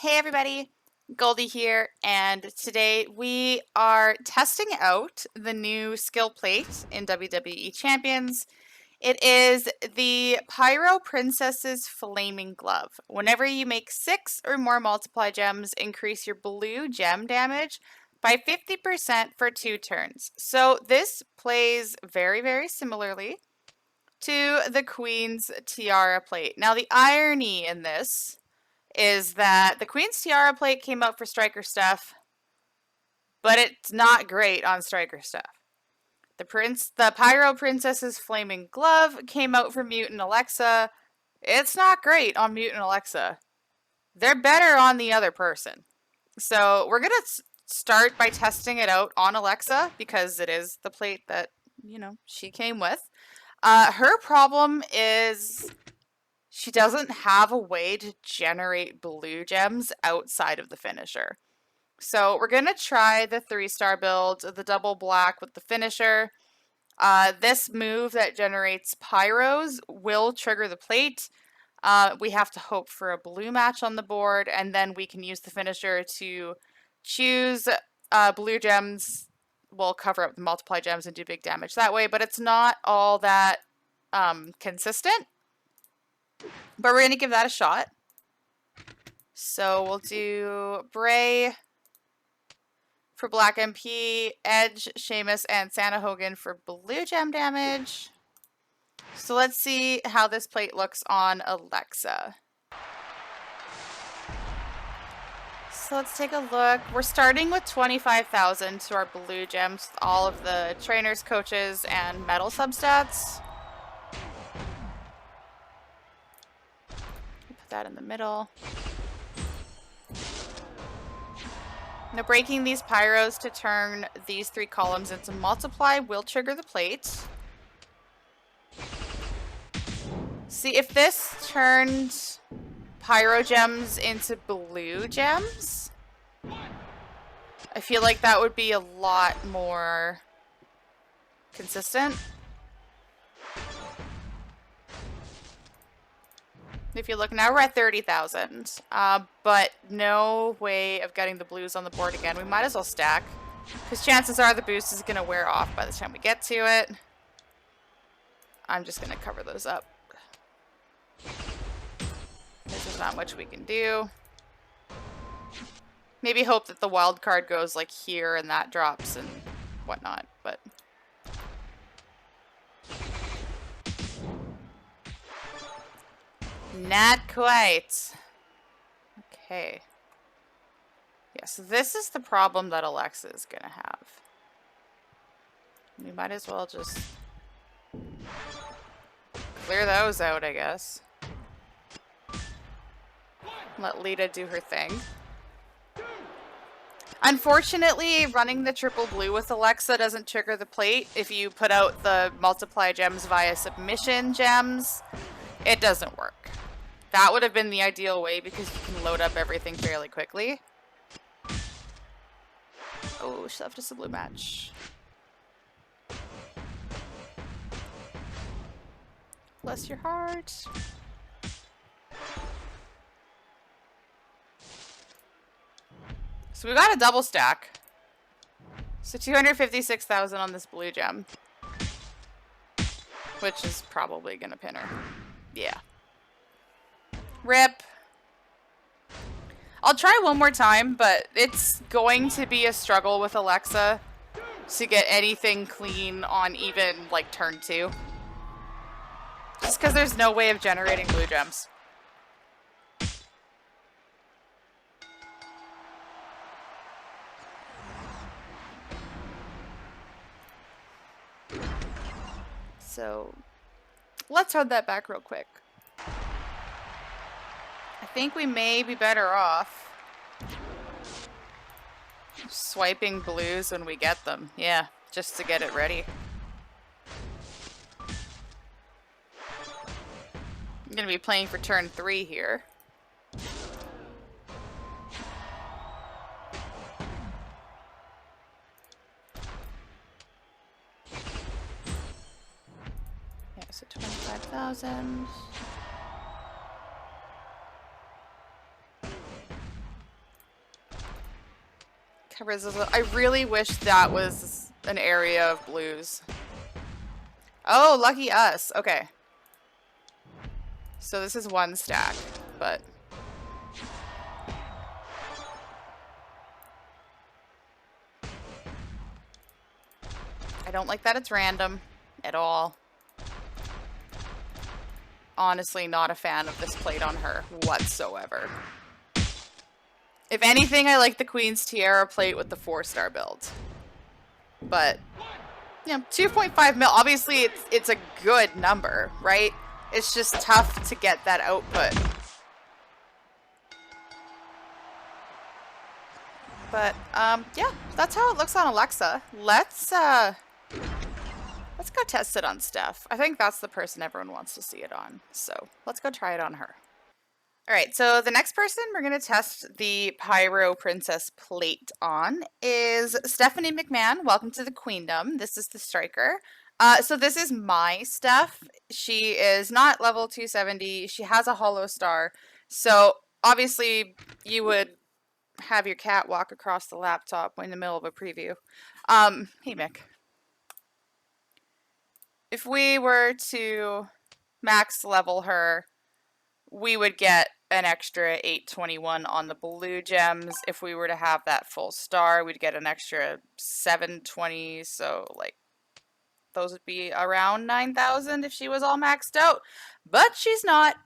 Hey everybody, Goldie here, and today we are testing out the new skill plate in WWE Champions. It is the Pyro Princess's Flaming Glove. Whenever you make 6 or more multiply gems, increase your blue gem damage by 50% for 2 turns. So this plays very similarly to the Queen's Tiara plate. Now the irony in this is that the Queen's Tiara plate came out for Striker stuff, but it's not great on Striker stuff. The Pyro Princess's Flaming Glove came out for Mutant Alexa. It's not great on Mutant Alexa. They're better on the other person. So we're gonna start by testing it out on Alexa because it is the plate that, she came with. Her problem is she doesn't have a way to generate blue gems outside of the finisher. So we're going to try the 3-star build, the double black with the finisher. This move that generates pyros will trigger the plate. We have to hope for a blue match on the board, and then we can use the finisher to choose blue gems. We'll cover up the multiply gems and do big damage that way, but it's not all that consistent. But we're going to give that a shot. So we'll do Bray for Black MP, Edge, Sheamus, and Santa Hogan for blue gem damage. So let's see how this plate looks on Alexa. So let's take a look. We're starting with 25,000 to our blue gems with all of the trainers, coaches, and medal substats. Put that in the middle. Now breaking these pyros to turn these 3 columns into multiply will trigger the plate. See, if this turned pyro gems into blue gems, I feel like that would be a lot more consistent. If you look now, we're at 30,000, but no way of getting the blues on the board again. We might as well stack, because chances are the boost is going to wear off by the time we get to it. I'm just going to cover those up. There's not much we can do. Maybe hope that the wild card goes like here and that drops and whatnot, but... Not quite. Okay. Yeah, so this is the problem that Alexa is gonna have. We might as well just clear those out, I guess. Let Lita do her thing. Unfortunately, running the triple blue with Alexa doesn't trigger the plate. If you put out the multiply gems via submission gems, it doesn't work. That would have been the ideal way because you can load up everything fairly quickly. Oh, she left us a blue match. Bless your heart. So we got a double stack. So 256,000 on this blue gem. Which is probably gonna pin her. Yeah. Rip. I'll try one more time, but it's going to be a struggle with Alexa to get anything clean on even, like, turn 2. Just because there's no way of generating blue gems. So, let's hold that back real quick. I think we may be better off swiping blues when we get them. Yeah, just to get it ready. I'm going to be playing for turn 3 here. Yeah, so 25,000. I really wish that was an area of blues. Oh, lucky us. Okay. So this is one stack, but... I don't like that it's random at all. Honestly, not a fan of this plate on her whatsoever. If anything, I like the Queen's Tiara plate with the 4-star build. But, you know, 2.5 mil, obviously it's a good number, right? It's just tough to get that output. But, yeah, that's how it looks on Alexa. Let's go test it on Steph. I think that's the person everyone wants to see it on. So let's go try it on her. All right, so the next person we're going to test the Pyro Princess plate on is Stephanie McMahon. Welcome to the Queendom. This is the striker. So this is my Steph. She is not level 270. She has a hollow star. So obviously you would have your cat walk across the laptop in the middle of a preview. Hey, Mick. If we were to max level her, we would get an extra 821 on the blue gems. If we were to have that full star, we'd get an extra 720. So, like, those would be around 9,000 if she was all maxed out. But she's not.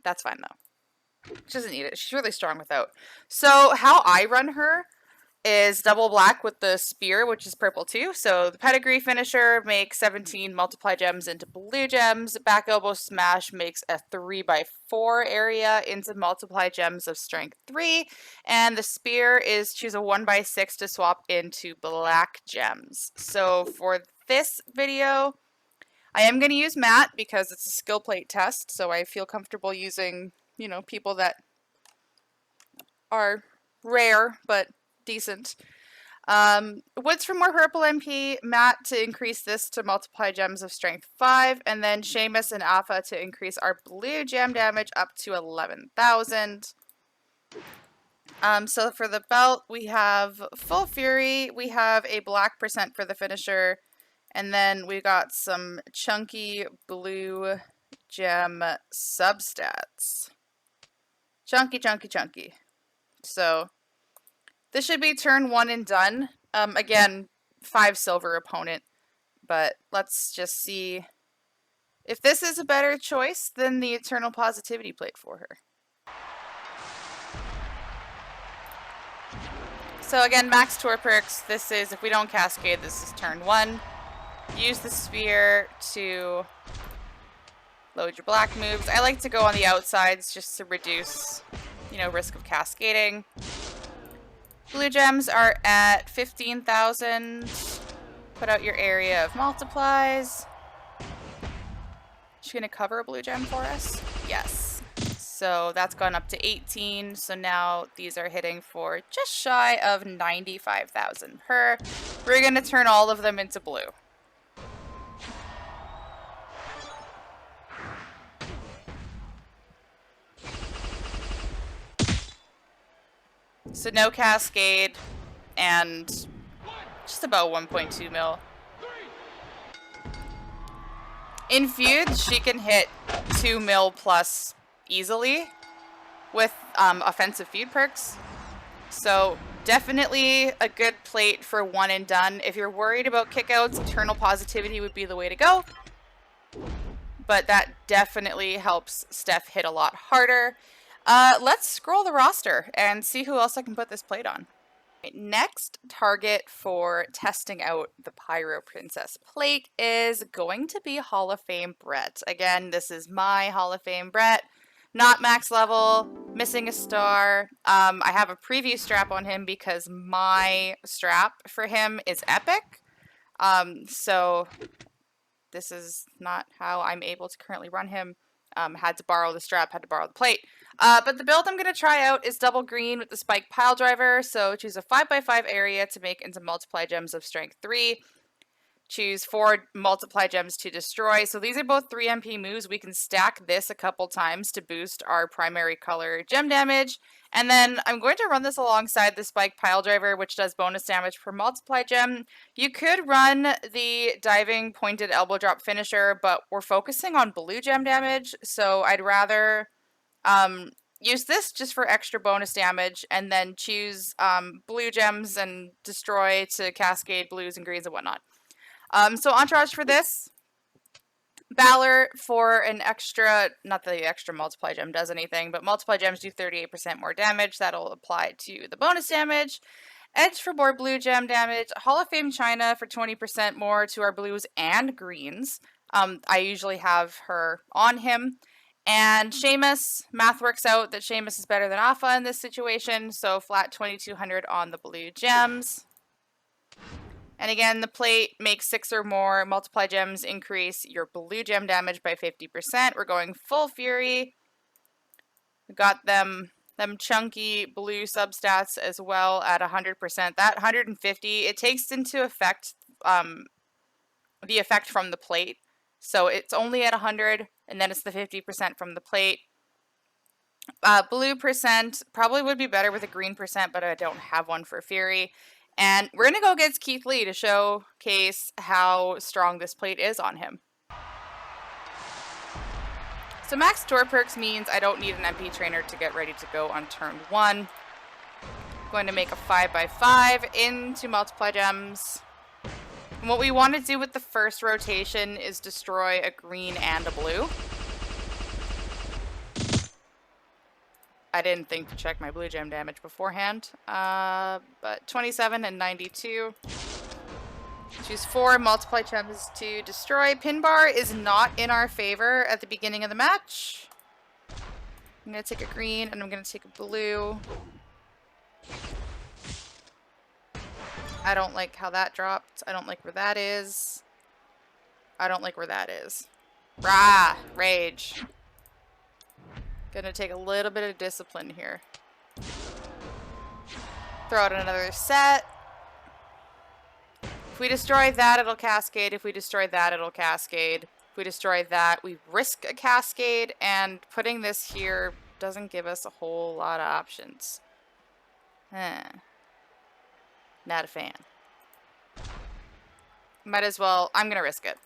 That's fine, though. She doesn't need it. She's really strong without. So, how I run her is double black with the spear, which is purple too. So the pedigree finisher makes 17 multiply gems into blue gems. Back elbow smash makes a 3x4 area into multiply gems of strength 3. And the spear is choose a 1x6 to swap into black gems. So for this video, I am going to use Matt because it's a skill plate test. So I feel comfortable using, you know, people that are rare, but decent. Woods for more purple MP, Matt to increase this to multiply gems of strength 5, and then Seamus and Alpha to increase our blue gem damage up to 11,000. So for the belt, we have Full Fury, we have a black percent for the finisher, and then we got some chunky blue gem substats. Chunky, chunky, chunky. So this should be turn 1 and done. Again, 5 silver opponent, but let's just see if this is a better choice than the Eternal Positivity plate for her. So again, max tour perks. This is, if we don't cascade, this is turn 1. Use the sphere to load your black moves. I like to go on the outsides just to reduce, you know, risk of cascading. Blue gems are at 15,000. Put out your area of multiplies. She's going to cover a blue gem for us? Yes. So that's gone up to 18. So now these are hitting for just shy of 95,000 per. We're going to turn all of them into blue. So no cascade, and just about 1.2 mil. In feuds, she can hit 2 mil plus easily with offensive feud perks. So definitely a good plate for 1 and done. If you're worried about kickouts, Eternal Positivity would be the way to go. But that definitely helps Steph hit a lot harder. Let's scroll the roster and see who else I can put this plate on. Next target for testing out the Pyro Princess plate is going to be Hall of Fame Bret. Again, this is my Hall of Fame Bret. Not max level, missing a star. I have a preview strap on him because my strap for him is epic. So this is not how I'm able to currently run him. Had to borrow the strap, had to borrow the plate. But the build I'm going to try out is double green with the spike pile driver. So choose a 5x5 area to make into multiply gems of strength 3. choose 4 multiply gems to destroy. So these are both 3 MP moves. We can stack this a couple times to boost our primary color gem damage. And then I'm going to run this alongside the Spike Pile Driver, which does bonus damage per multiply gem. You could run the diving pointed elbow drop finisher, but we're focusing on blue gem damage, so I'd rather use this just for extra bonus damage, and then choose blue gems and destroy to cascade blues and greens and whatnot. So entourage for this. Valor for an extra, not that the extra multiply gem does anything, but multiply gems do 38% more damage. That'll apply to the bonus damage. Edge for more blue gem damage. Hall of Fame China for 20% more to our blues and greens. I usually have her on him. And Sheamus, math works out that Sheamus is better than Alpha in this situation, so flat 2200 on the blue gems. And again, the plate makes 6 or more multiply gems increase your blue gem damage by 50%. We're going full fury. We got them chunky blue substats as well at 100%. That 150, it takes into effect the effect from the plate. So it's only at 100, and then it's the 50% from the plate. Blue percent probably would be better with a green percent, but I don't have one for Fury. And we're going to go against Keith Lee to showcase how strong this plate is on him. So max tour perks means I don't need an MP trainer to get ready to go on turn 1. I'm going to make a 5x5 into multiply gems. And what we want to do with the first rotation is destroy a green and a blue. I didn't think to check my blue gem damage beforehand, but 27 and 92. Choose 4 multiply gems to destroy. Pin bar is not in our favor at the beginning of the match. I'm going to take a green and I'm going to take a blue. I don't like how that dropped. I don't like where that is. I don't like where that is. Rah! Rage. Gonna take a little bit of discipline here. Throw out another set. If we destroy that, it'll cascade. If we destroy that, it'll cascade. If we destroy that, we risk a cascade, and putting this here doesn't give us a whole lot of options. Not a fan. Might as well, I'm gonna risk it.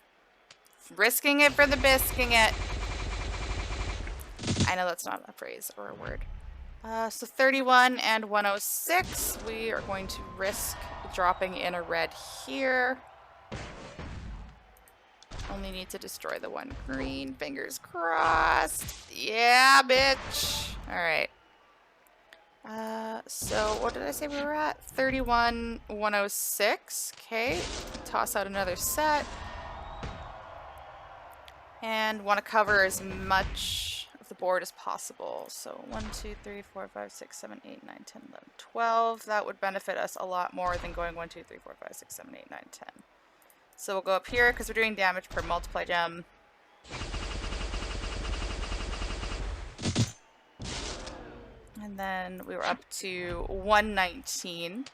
Risking it for the bisking it. I know that's not a phrase or a word. So 31 and 106. We are going to risk dropping in a red here. Only need to destroy the one green. Fingers crossed. Yeah, bitch. Alright. So what did I say we were at? 31, 106. Okay. Toss out another set. And want to cover as much of the board as possible. So 1, 2, 3, 4, 5, 6, 7, 8, 9, 10, 11, 12. That would benefit us a lot more than going 1, 2, 3, 4, 5, 6, 7, 8, 9, 10. So we'll go up here because we're doing damage per multiply gem. And then we were up to 119.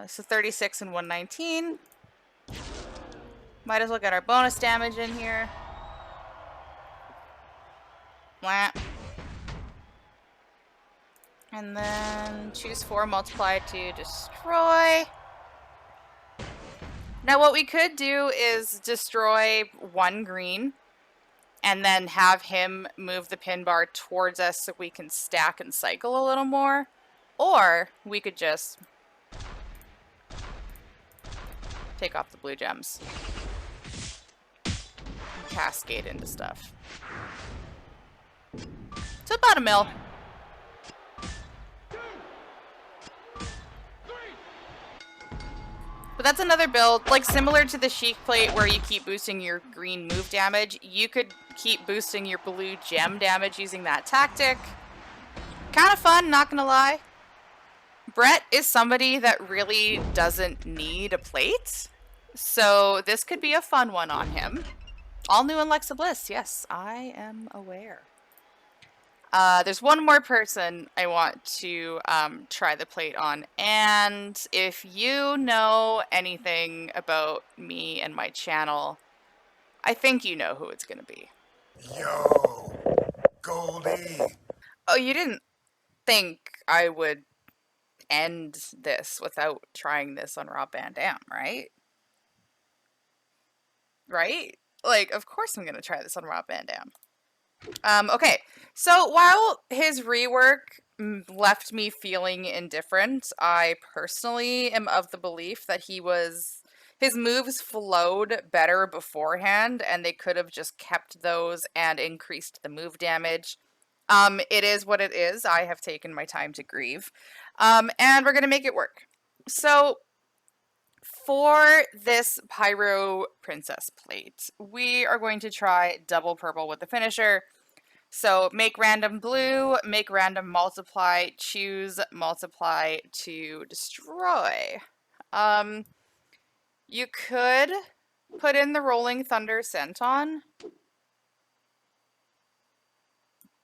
So 36 and 119. Might as well get our bonus damage in here. Wah. And then choose 4, multiply to destroy. Now what we could do is destroy one green and then have him move the pin bar towards us so we can stack and cycle a little more. Or we could just take off the blue gems. Cascade into stuff. So about a mil. But that's another build, like similar to the Sheik plate where you keep boosting your green move damage. You could keep boosting your blue gem damage using that tactic. Kind of fun, not gonna lie. Bret is somebody that really doesn't need a plate. So this could be a fun one on him. All new Alexa Bliss, yes, I am aware. There's one more person I want to try the plate on, and if you know anything about me and my channel, I think you know who it's gonna be. Yo, Goldie. Oh, you didn't think I would end this without trying this on Rob Van Dam, right? Right? Like, of course I'm gonna try this on Rob Van Dam. Okay, so while his rework left me feeling indifferent, I personally am of the belief that his moves flowed better beforehand, and they could have just kept those and increased the move damage. It is what it is. I have taken my time to grieve. And we're gonna make it work. So for this Pyro Princess plate, we are going to try double purple with the finisher. So make random blue, make random multiply, choose multiply to destroy. Um, you could put in the Rolling Thunder Senton,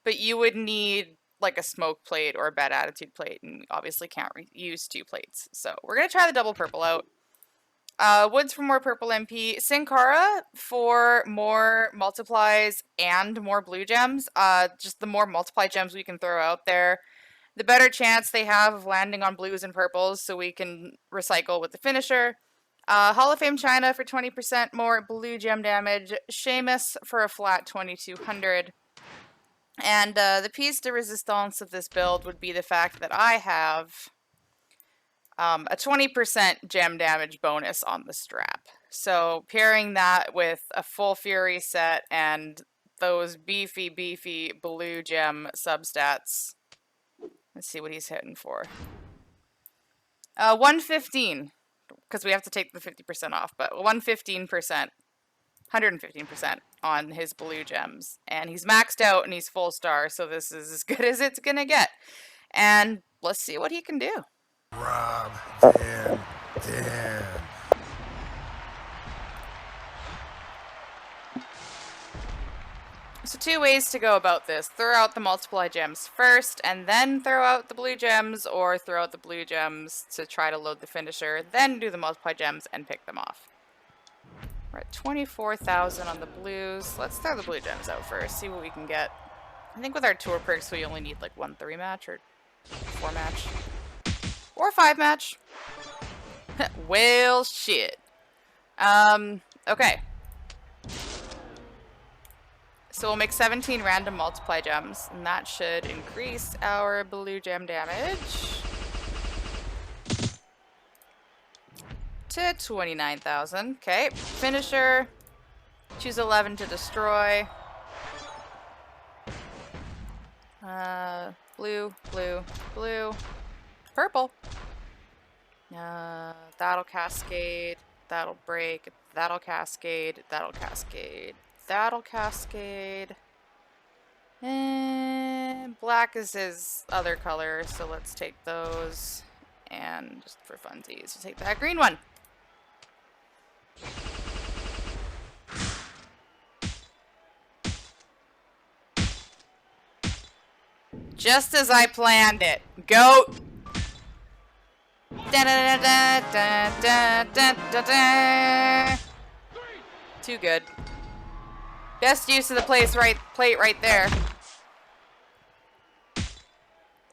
but you would need like a smoke plate or a bad attitude plate, and we obviously can't use 2 plates. So we're gonna try the double purple out. Woods for more purple MP. Sin Cara for more multiplies and more blue gems. Just the more multiply gems we can throw out there, the better chance they have of landing on blues and purples, so we can recycle with the finisher. Hall of Fame China for 20% more blue gem damage. Sheamus for a flat 2200. And the piece de resistance of this build would be the fact that I have a 20% gem damage bonus on the strap. So pairing that with a full fury set and those beefy blue gem substats. Let's see what he's hitting for. 115, because we have to take the 50% off, but 115% on his blue gems. And he's maxed out and he's full star, so this is as good as it's gonna get. And let's see what he can do. Rob Van Dam. So 2 ways to go about this. Throw out the multiply gems first, and then throw out the blue gems, or throw out the blue gems to try to load the finisher, then do the multiply gems and pick them off. We're at 24,000 on the blues. Let's throw the blue gems out first, see what we can get. I think with our tour perks we only need like 1 3 match, or 4 match. Or 5 match. Well, shit. Okay. So we'll make 17 random multiply gems, and that should increase our blue gem damage to 29,000. Okay, finisher. Choose 11 to destroy. Blue, blue, blue. Purple. That'll cascade. That'll break. That'll cascade. That'll cascade. That'll cascade. And black is his other color, so let's take those. And just for funsies, we'll take that green one. Just as I planned it. Goat! Da da da da da da da da. Too good. Best use of the plate right there.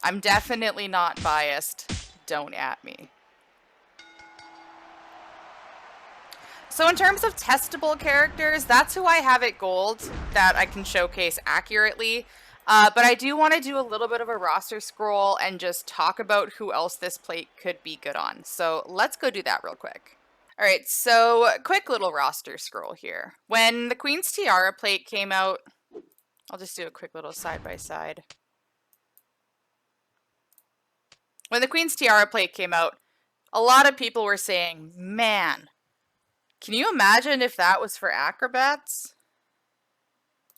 I'm definitely not biased. Don't at me. So in terms of testable characters, that's who I have at gold that I can showcase accurately. But I do want to do a little bit of a roster scroll and just talk about who else this plate could be good on. So let's go do that real quick. Alright, so quick little roster scroll here. When the Queen's Tiara plate came out, I'll just do a quick little side-by-side. When the Queen's Tiara plate came out, a lot of people were saying, man, can you imagine if that was for acrobats?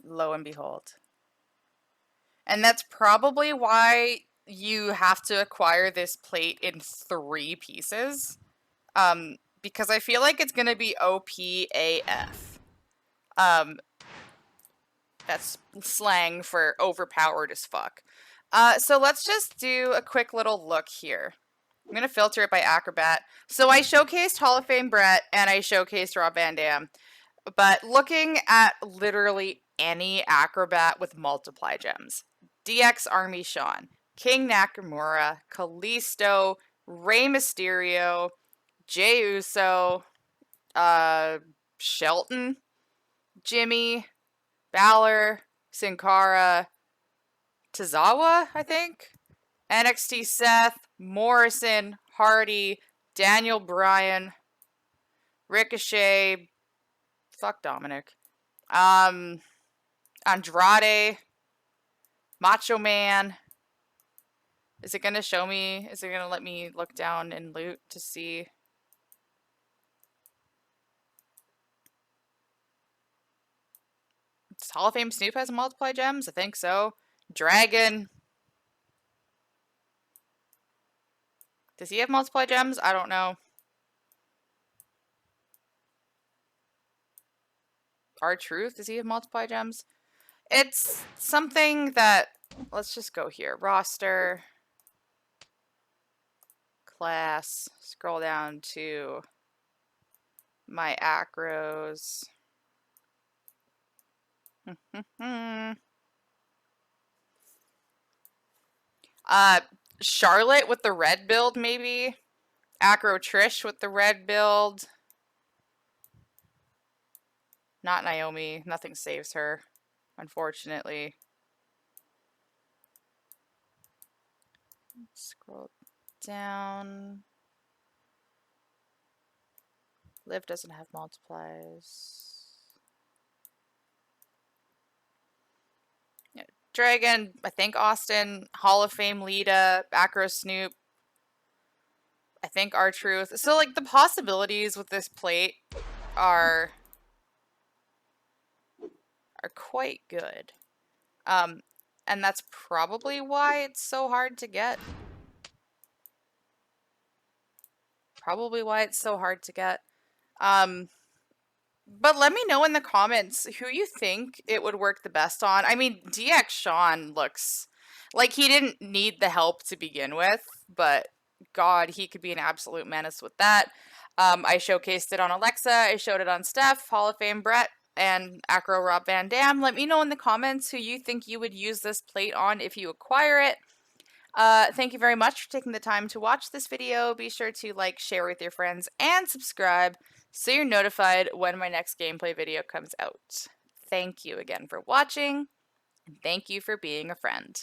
Lo and behold. And that's probably why you have to acquire this plate in 3 pieces. Because I feel like it's going to be OP AF. That's slang for overpowered as fuck. So let's just do a quick little look here. I'm going to filter it by Acrobat. So I showcased Hall of Fame Bret and I showcased Rob Van Dam. But looking at literally any Acrobat with multiply gems, DX Army Sean, King Nakamura, Kalisto, Rey Mysterio, Jey Uso, Shelton, Jimmy, Balor, Sin Cara, Tozawa, I think, NXT Seth, Morrison, Hardy, Daniel Bryan, Ricochet, fuck Dominic, Andrade, Macho Man. Is it gonna show me? Is it gonna let me look down and loot to see? Does Hall of Fame Snoop has multiply gems? I think so. Dragon. Does he have multiply gems? I don't know. R-Truth, does he have multiply gems? It's something that, let's just go here. Roster, class, scroll down to my acros. Charlotte with the red build, maybe? Acro Trish with the red build. Not Naomi. Nothing saves her, unfortunately. Scroll down. Liv doesn't have multiplies. Yeah. Dragon, I think Austin, Hall of Fame Lita, Acro Snoop, I think R-Truth. So like the possibilities with this plate are quite good. And that's probably why it's so hard to get. Probably why it's so hard to get. But let me know in the comments who you think it would work the best on. I mean, DX Sean looks like he didn't need the help to begin with, but God, he could be an absolute menace with that. I showcased it on Alexa. I showed it on Steph, Hall of Fame Bret, and Acro Rob Van Dam. Let me know in the comments who you think you would use this plate on if you acquire it. Thank you very much for taking the time to watch this video. Be sure to like, share with your friends, and subscribe so you're notified when my next gameplay video comes out. Thank you again for watching, and thank you for being a friend.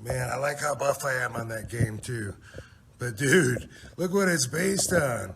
Man, I like how buff I am on that game too. But dude, look what it's based on.